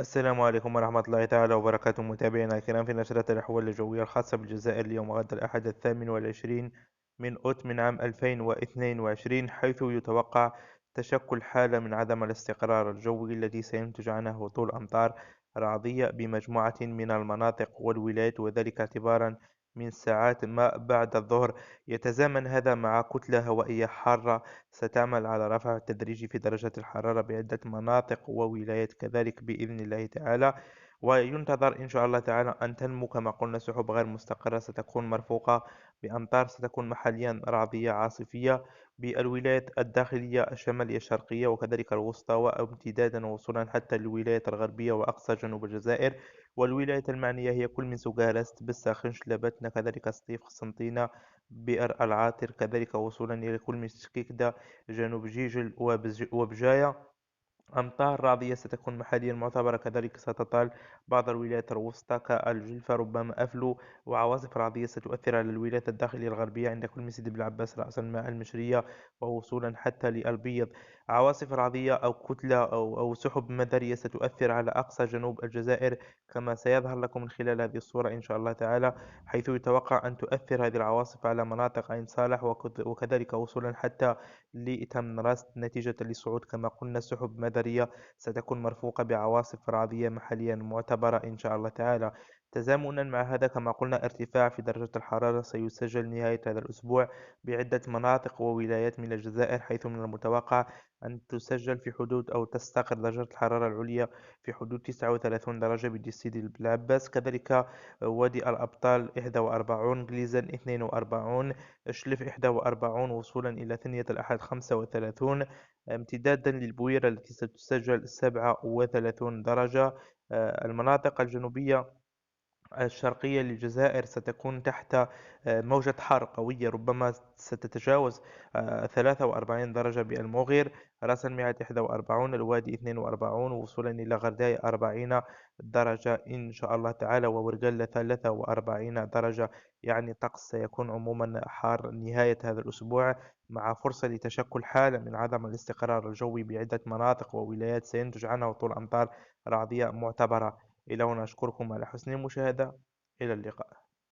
السلام عليكم ورحمة الله تعالى وبركاته، متابعينا الكرام في نشرة الأحوال الجوية الخاصة بالجزائر اليوم غد الأحد 28 من أوت من عام 2022، حيث يتوقع تشكل حالة من عدم الاستقرار الجوي الذي سينتج عنه هطول أمطار رعدية بمجموعة من المناطق والولايات، وذلك اعتبارا من ساعات ما بعد الظهر. يتزامن هذا مع كتلة هوائية حارة ستعمل على رفع التدريجي في درجة الحرارة بعدة مناطق وولايات كذلك بإذن الله تعالى. وينتظر إن شاء الله تعالى أن تنمو كما قلنا سحب غير مستقرة ستكون مرفوقة بأمطار ستكون محليا رعدية عاصفية بالولايات الداخلية الشمالية الشرقية وكذلك الوسطى، وامتدادا وصولا حتى الولايات الغربية وأقصى جنوب الجزائر. والولايات المعنية هي كل من سجارست بساخن شلبتنا كذلك سطيف قسنطينة بئر العاطر، كذلك وصولا إلى كل من شكيكدا جنوب جيجل وبجاية. أمطار رعدية ستكون محليا معتبرة، كذلك ستطال بعض الولايات الوسطى كالجلفة ربما أفلو. وعواصف رعدية ستؤثر على الولايات الداخلية الغربية عند كل من سيدي بن رأس الماء المشرية ووصولا حتى للبيض. عواصف رعدية أو كتلة أو سحب مدرية ستؤثر على أقصى جنوب الجزائر كما سيظهر لكم من خلال هذه الصورة إن شاء الله تعالى، حيث يتوقع أن تؤثر هذه العواصف على مناطق عين صالح وكذلك وصولا حتى لتمنراست نتيجة لصعود كما قلنا سحب مدرية ستكون مرفوقة بعواصف رعدية محليا معتبرة إن شاء الله تعالى. تزامنا مع هذا كما قلنا ارتفاع في درجة الحرارة سيسجل نهاية هذا الأسبوع بعدة مناطق وولايات من الجزائر، حيث من المتوقع أن تسجل في حدود أو تستقر درجة الحرارة العليا في حدود 39 درجة بدي سيدي بلعباس، كذلك وادي الأبطال 41، جليزان 42، شلف 41 وصولا إلى ثنية الأحد 35، امتدادا للبويرة التي ستسجل 37 درجة. المناطق الجنوبية الشرقية للجزائر ستكون تحت موجة حر قوية ربما ستتجاوز 43 درجة بالمغير، رأس الميعاد 41، الوادي 42 وصولا إلى غرداية 40 درجة إن شاء الله تعالى، وورقلة 43 درجة. يعني الطقس سيكون عموما حار نهاية هذا الأسبوع مع فرصة لتشكل حالة من عدم الاستقرار الجوي بعدة مناطق وولايات سينتج عنها طول أمطار رعدية معتبرة. إلى هنا أشكركم على حسن المشاهدة، إلى اللقاء.